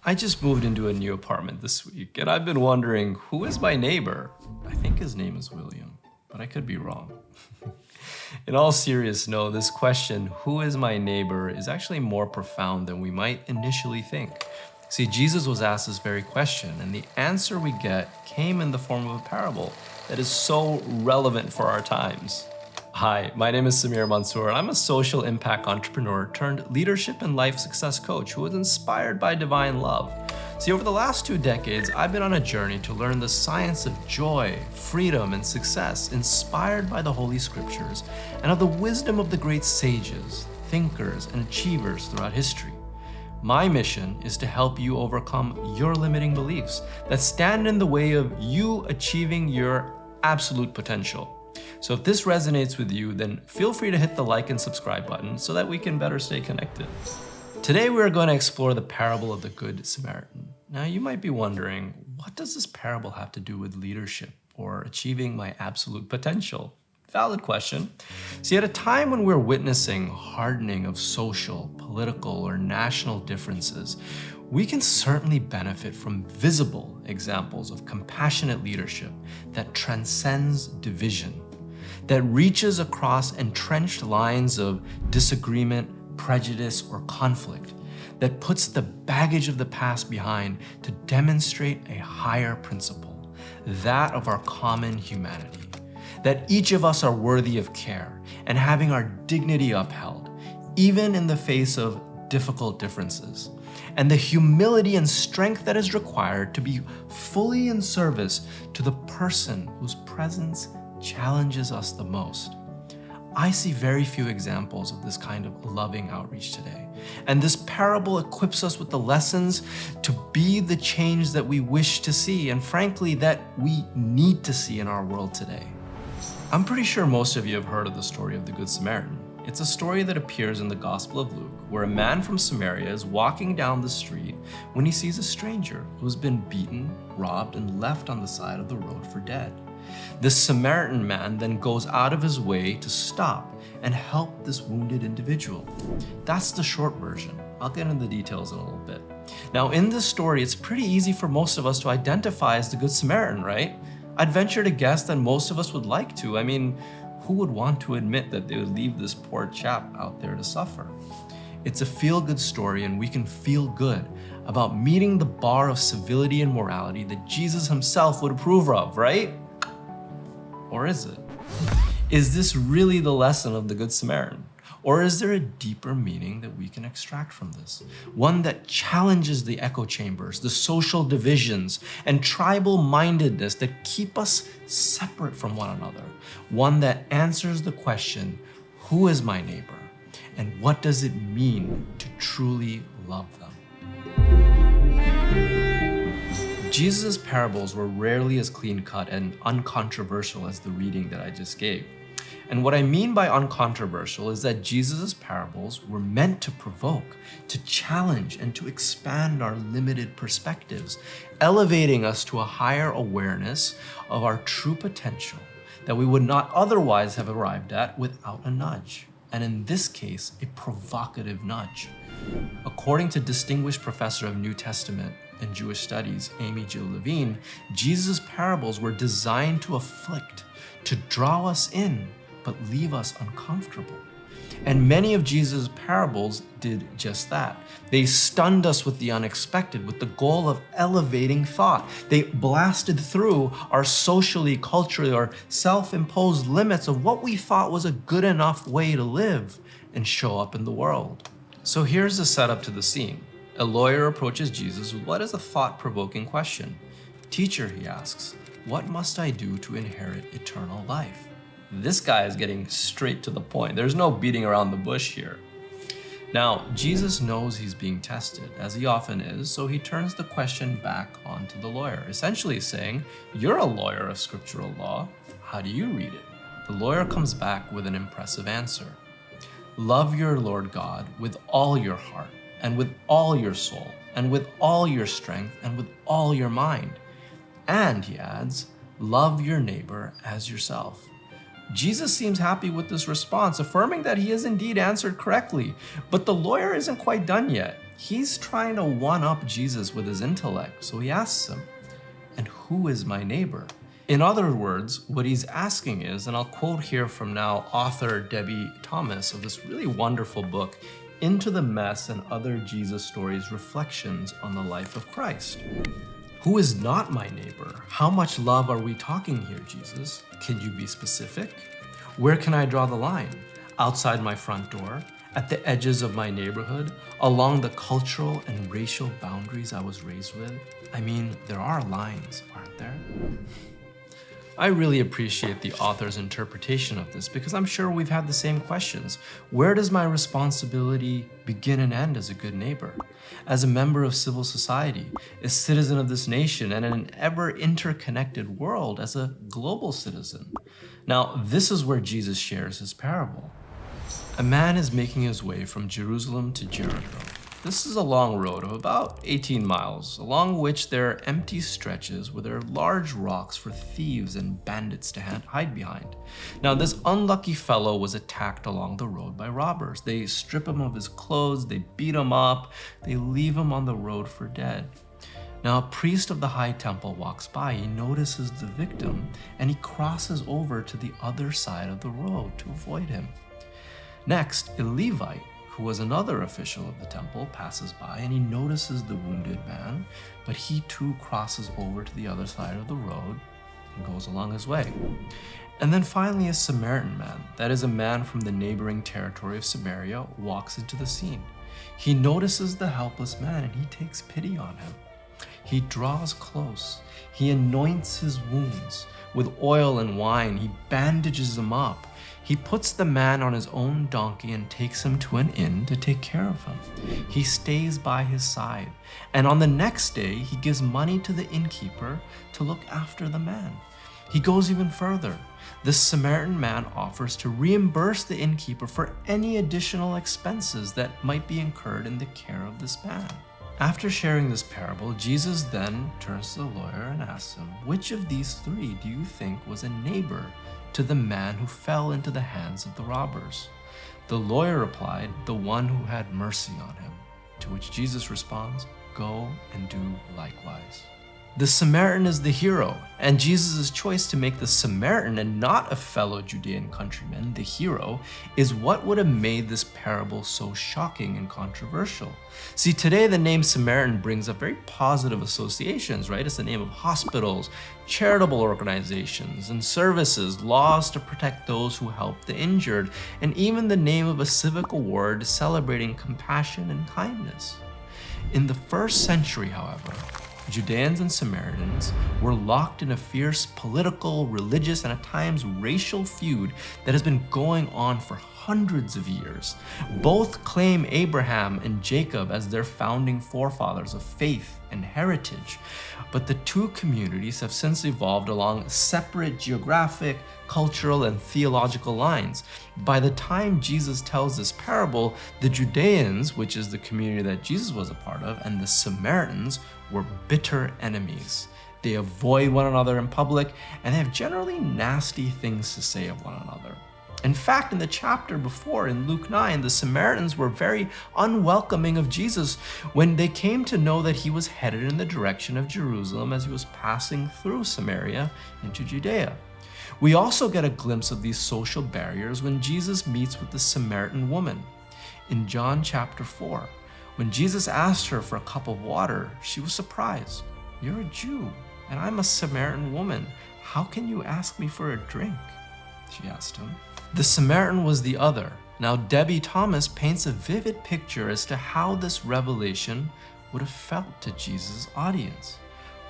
I just moved into a new apartment this week, and I've been wondering, who is my neighbor? I think his name is William, but I could be wrong. In all seriousness, no, this question, who is my neighbor, is actually more profound than we might initially think. See, Jesus was asked this very question, and the answer we get came in the form of a parable that is so relevant for our times. Hi, my name is Samier Mansur, and I'm a social impact entrepreneur turned leadership and life success coach who was inspired by divine love. See, over the last 2 decades, I've been on a journey to learn the science of joy, freedom, and success inspired by the Holy Scriptures and of the wisdom of the great sages, thinkers, and achievers throughout history. My mission is to help you overcome your limiting beliefs that stand in the way of you achieving your absolute potential. So if this resonates with you, then feel free to hit the like and subscribe button so that we can better stay connected. Today we're going to explore the parable of the Good Samaritan. Now you might be wondering, what does this parable have to do with leadership or achieving my absolute potential? Valid question. See, at a time when we're witnessing hardening of social, political, or national differences, we can certainly benefit from visible examples of compassionate leadership that transcends division, that reaches across entrenched lines of disagreement, prejudice, or conflict, that puts the baggage of the past behind to demonstrate a higher principle, that of our common humanity, that each of us are worthy of care and having our dignity upheld, even in the face of difficult differences, and the humility and strength that is required to be fully in service to the person whose presence challenges us the most. I see very few examples of this kind of loving outreach today. And this parable equips us with the lessons to be the change that we wish to see, and frankly, that we need to see in our world today. I'm pretty sure most of you have heard of the story of the Good Samaritan. It's a story that appears in the Gospel of Luke, where a man from Samaria is walking down the street when he sees a stranger who's been beaten, robbed, and left on the side of the road for dead. This Samaritan man then goes out of his way to stop and help this wounded individual. That's the short version. I'll get into the details in a little bit. Now, in this story, it's pretty easy for most of us to identify as the Good Samaritan, right? I'd venture to guess that most of us would like to. I mean, who would want to admit that they would leave this poor chap out there to suffer? It's a feel-good story, and we can feel good about meeting the bar of civility and morality that Jesus himself would approve of, right? Or is it? Is this really the lesson of the Good Samaritan? Or is there a deeper meaning that we can extract from this? One that challenges the echo chambers, the social divisions, and tribal mindedness that keep us separate from one another. One that answers the question, who is my neighbor? And what does it mean to truly love them? Jesus' parables were rarely as clean-cut and uncontroversial as the reading that I just gave. And what I mean by uncontroversial is that Jesus' parables were meant to provoke, to challenge, and to expand our limited perspectives, elevating us to a higher awareness of our true potential that we would not otherwise have arrived at without a nudge. And in this case, a provocative nudge. According to distinguished professor of New Testament and Jewish studies, Amy Jill Levine, Jesus' parables were designed to afflict, to draw us in, but leave us uncomfortable. And many of Jesus' parables did just that. They stunned us with the unexpected, with the goal of elevating thought. They blasted through our socially, culturally, or self-imposed limits of what we thought was a good enough way to live and show up in the world. So here's the setup to the scene. A lawyer approaches Jesus with what is a thought-provoking question. Teacher, he asks, what must I do to inherit eternal life? This guy is getting straight to the point. There's no beating around the bush here. Now, Jesus knows he's being tested, as he often is, so he turns the question back onto the lawyer, essentially saying, you're a lawyer of scriptural law. How do you read it? The lawyer comes back with an impressive answer. Love your Lord God with all your heart, and with all your soul, and with all your strength, and with all your mind. And, he adds, love your neighbor as yourself. Jesus seems happy with this response, affirming that he has indeed answered correctly. But the lawyer isn't quite done yet. He's trying to one-up Jesus with his intellect, so he asks him, "And who is my neighbor?" In other words, what he's asking is, and I'll quote here from now author Debbie Thomas of this really wonderful book, Into the Mess and Other Jesus Stories, Reflections on the Life of Christ. Who is not my neighbor? How much love are we talking here, Jesus? Can you be specific? Where can I draw the line? Outside my front door? At the edges of my neighborhood? Along the cultural and racial boundaries I was raised with? I mean, there are lines, aren't there? I really appreciate the author's interpretation of this because I'm sure we've had the same questions. Where does my responsibility begin and end as a good neighbor? As a member of civil society, a citizen of this nation, and in an ever interconnected world as a global citizen? Now, this is where Jesus shares his parable. A man is making his way from Jerusalem to Jericho. This is a long road of about 18 miles, along which there are empty stretches where there are large rocks for thieves and bandits to hide behind. Now, this unlucky fellow was attacked along the road by robbers. They strip him of his clothes, they beat him up, they leave him on the road for dead. Now, a priest of the high temple walks by. He notices the victim, and he crosses over to the other side of the road to avoid him. Next, a Levite, who was another official of the temple, passes by and he notices the wounded man, but he too crosses over to the other side of the road and goes along his way. And then finally, a Samaritan man, that is a man from the neighboring territory of Samaria, walks into the scene. He notices the helpless man and he takes pity on him. He draws close. He anoints his wounds with oil and wine. He bandages him up. He puts the man on his own donkey and takes him to an inn to take care of him. He stays by his side. And on the next day, he gives money to the innkeeper to look after the man. He goes even further. The Samaritan man offers to reimburse the innkeeper for any additional expenses that might be incurred in the care of this man. After sharing this parable, Jesus then turns to the lawyer and asks him, "Which of these three do you think was a neighbor to the man who fell into the hands of the robbers?" The lawyer replied, "The one who had mercy on him." To which Jesus responds, "Go and do likewise." The Samaritan is the hero, and Jesus' choice to make the Samaritan and not a fellow Judean countryman the hero is what would have made this parable so shocking and controversial. See, today the name Samaritan brings up very positive associations, right? It's the name of hospitals, charitable organizations and services, laws to protect those who help the injured, and even the name of a civic award celebrating compassion and kindness. In the first century, however, Judeans and Samaritans were locked in a fierce political, religious, and at times racial feud that has been going on for hundreds of years. Both claim Abraham and Jacob as their founding forefathers of faith and heritage, but the two communities have since evolved along separate geographic, cultural, and theological lines. By the time Jesus tells this parable, the Judeans, which is the community that Jesus was a part of, and the Samaritans were bitter enemies. They avoid one another in public, and they have generally nasty things to say of one another. In fact, in the chapter before, in Luke 9, the Samaritans were very unwelcoming of Jesus when they came to know that he was headed in the direction of Jerusalem as he was passing through Samaria into Judea. We also get a glimpse of these social barriers when Jesus meets with the Samaritan woman. In John chapter 4, when Jesus asked her for a cup of water, she was surprised. "You're a Jew, and I'm a Samaritan woman. How can you ask me for a drink?" she asked him. The Samaritan was the other. Now, Debbie Thomas paints a vivid picture as to how this revelation would have felt to Jesus' audience.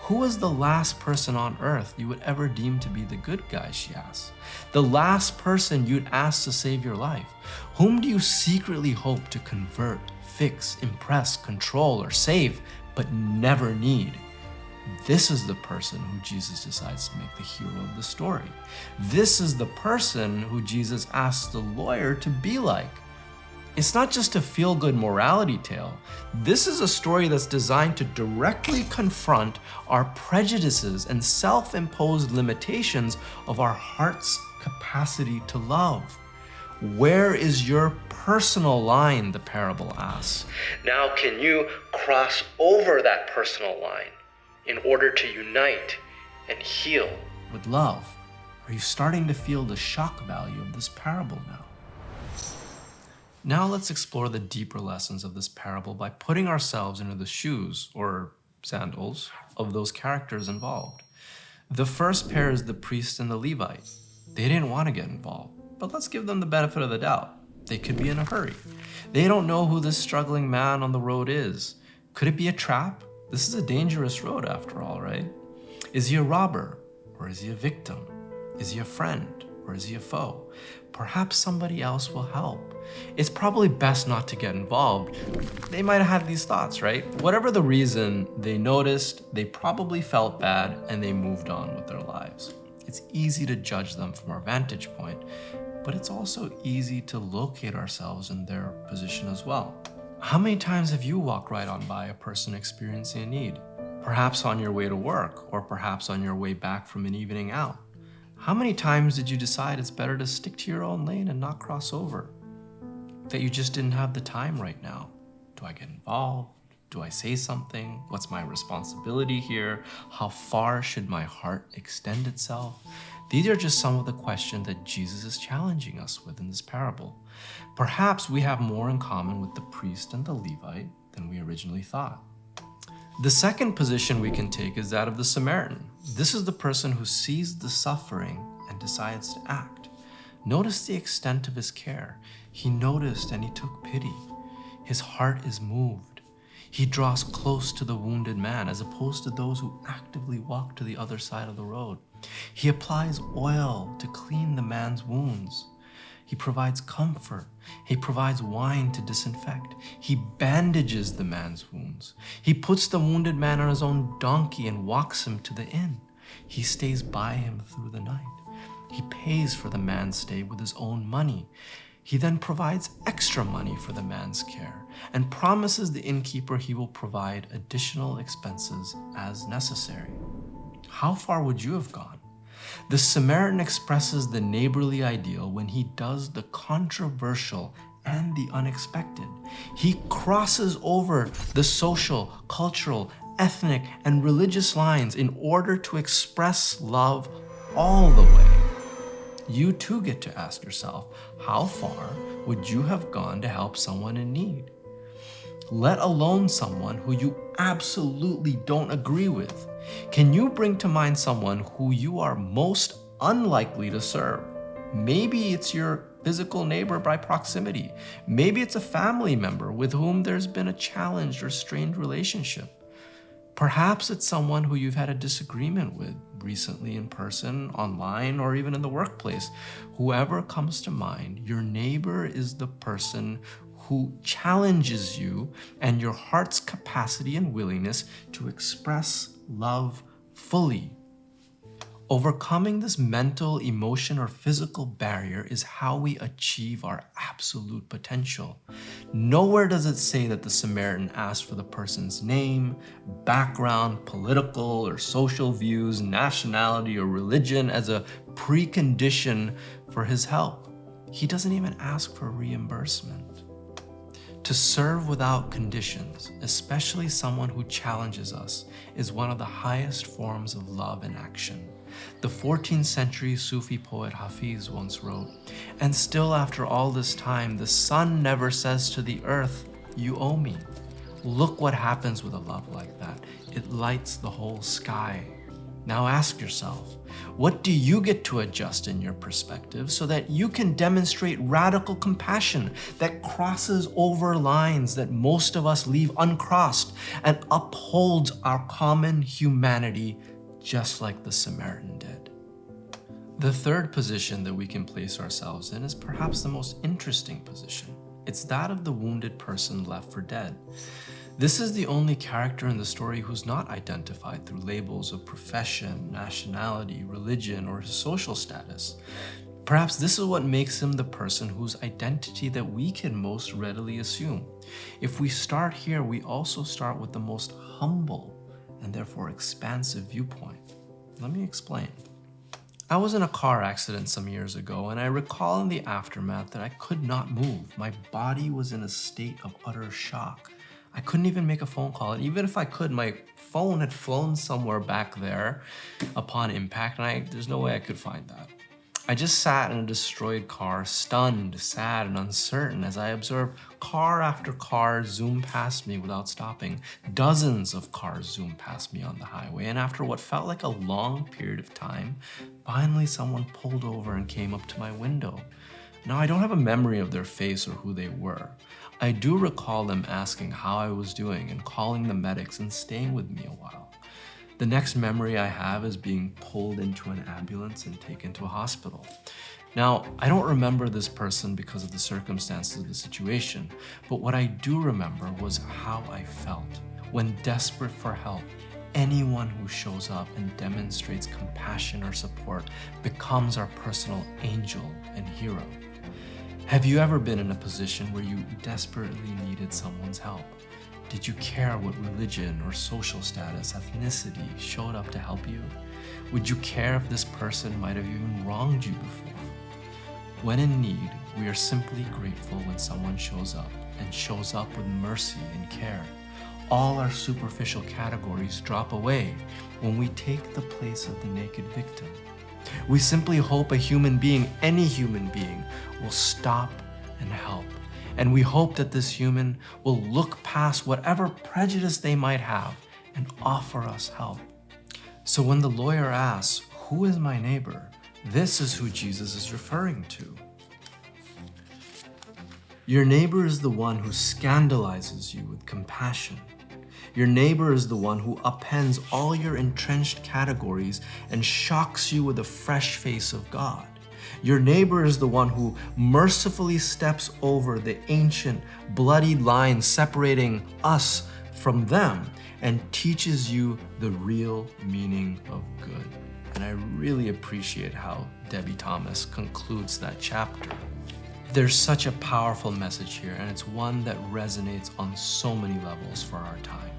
"Who is the last person on earth you would ever deem to be the good guy?" she asks. "The last person you'd ask to save your life? Whom do you secretly hope to convert, fix, impress, control, or save, but never need?" This is the person who Jesus decides to make the hero of the story. This is the person who Jesus asks the lawyer to be like. It's not just a feel-good morality tale. This is a story that's designed to directly confront our prejudices and self-imposed limitations of our heart's capacity to love. Where is your personal line, the parable asks. Now, can you cross over that personal line in order to unite and heal with love? Are you starting to feel the shock value of this parable now? Now let's explore the deeper lessons of this parable by putting ourselves into the shoes, or sandals, of those characters involved. The first pair is the priest and the Levite. They didn't want to get involved, but let's give them the benefit of the doubt. They could be in a hurry. They don't know who this struggling man on the road is. Could it be a trap? This is a dangerous road after all, right? Is he a robber, or is he a victim? Is he a friend, or is he a foe? Perhaps somebody else will help. It's probably best not to get involved. They might have had these thoughts, right? Whatever the reason, they noticed, they probably felt bad, and they moved on with their lives. It's easy to judge them from our vantage point, but it's also easy to locate ourselves in their position as well. How many times have you walked right on by a person experiencing a need? Perhaps on your way to work, or perhaps on your way back from an evening out. How many times did you decide it's better to stick to your own lane and not cross over? That you just didn't have the time right now. Do I get involved? Do I say something? What's my responsibility here? How far should my heart extend itself? These are just some of the questions that Jesus is challenging us with in this parable. Perhaps we have more in common with the priest and the Levite than we originally thought. The second position we can take is that of the Samaritan. This is the person who sees the suffering and decides to act. Notice the extent of his care. He noticed and he took pity. His heart is moved. He draws close to the wounded man as opposed to those who actively walk to the other side of the road. He applies oil to clean the man's wounds. He provides comfort. He provides wine to disinfect. He bandages the man's wounds. He puts the wounded man on his own donkey and walks him to the inn. He stays by him through the night. He pays for the man's stay with his own money. He then provides extra money for the man's care and promises the innkeeper he will provide additional expenses as necessary. How far would you have gone? The Samaritan expresses the neighborly ideal when he does the controversial and the unexpected. He crosses over the social, cultural, ethnic, and religious lines in order to express love all the way. You too get to ask yourself, how far would you have gone to help someone in need? Let alone someone who you absolutely don't agree with. Can you bring to mind someone who you are most unlikely to serve? Maybe it's your physical neighbor by proximity. Maybe it's a family member with whom there's been a challenged or strained relationship. Perhaps it's someone who you've had a disagreement with recently in person, online, or even in the workplace. Whoever comes to mind, your neighbor is the person who challenges you and your heart's capacity and willingness to express love fully. Overcoming this mental, emotion, or physical barrier is how we achieve our absolute potential. Nowhere does it say that the Samaritan asked for the person's name, background, political or social views, nationality, or religion as a precondition for his help. He doesn't even ask for reimbursement. To serve without conditions, especially someone who challenges us, is one of the highest forms of love in action. The 14th century Sufi poet Hafiz once wrote, "And still after all this time, the sun never says to the earth, 'You owe me.' Look what happens with a love like that. It lights the whole sky." Now ask yourself, what do you get to adjust in your perspective so that you can demonstrate radical compassion that crosses over lines that most of us leave uncrossed and upholds our common humanity just like the Samaritan did? The third position that we can place ourselves in is perhaps the most interesting position. It's that of the wounded person left for dead. This is the only character in the story who's not identified through labels of profession, nationality, religion, or his social status. Perhaps this is what makes him the person whose identity that we can most readily assume. If we start here, we also start with the most humble and therefore expansive viewpoint. Let me explain. I was in a car accident some years ago, and I recall in the aftermath that I could not move. My body was in a state of utter shock. I couldn't even make a phone call, and even if I could, my phone had flown somewhere back there upon impact, and there's no way I could find that. I just sat in a destroyed car, stunned, sad, and uncertain as I observed car after car zoom past me without stopping. Dozens of cars zoomed past me on the highway, and after what felt like a long period of time, finally someone pulled over and came up to my window. Now, I don't have a memory of their face or who they were. I do recall them asking how I was doing and calling the medics and staying with me a while. The next memory I have is being pulled into an ambulance and taken to a hospital. Now, I don't remember this person because of the circumstances of the situation, but what I do remember was how I felt. When desperate for help, anyone who shows up and demonstrates compassion or support becomes our personal angel and hero. Have you ever been in a position where you desperately needed someone's help? Did you care what religion or social status, ethnicity showed up to help you? Would you care if this person might have even wronged you before? When in need, we are simply grateful when someone shows up and shows up with mercy and care. All our superficial categories drop away when we take the place of the naked victim. We simply hope a human being, any human being, will stop and help. And we hope that this human will look past whatever prejudice they might have and offer us help. So when the lawyer asks, "Who is my neighbor?" this is who Jesus is referring to. Your neighbor is the one who scandalizes you with compassion. Your neighbor is the one who upends all your entrenched categories and shocks you with the fresh face of God. Your neighbor is the one who mercifully steps over the ancient, bloody line separating us from them and teaches you the real meaning of good. And I really appreciate how Debbie Thomas concludes that chapter. There's such a powerful message here, and it's one that resonates on so many levels for our time.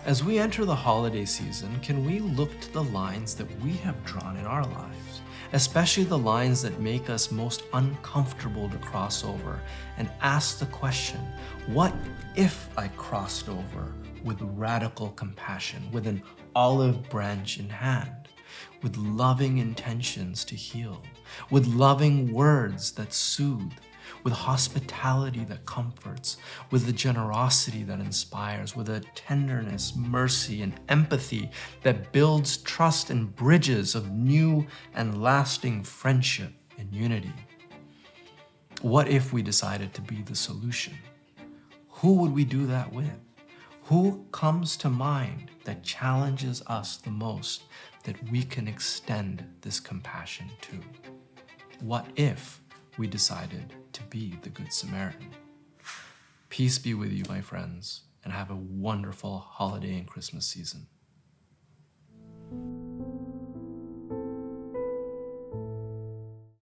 As we enter the holiday season, can we look to the lines that we have drawn in our lives, especially the lines that make us most uncomfortable to cross over, and ask the question, what if I crossed over with radical compassion, with an olive branch in hand, with loving intentions to heal, with loving words that soothe, with hospitality that comforts, with the generosity that inspires, with a tenderness, mercy, and empathy that builds trust and bridges of new and lasting friendship and unity? What if we decided to be the solution? Who would we do that with? Who comes to mind that challenges us the most that we can extend this compassion to? What if we decided to be the Good Samaritan? Peace be with you, my friends, and have a wonderful holiday and Christmas season.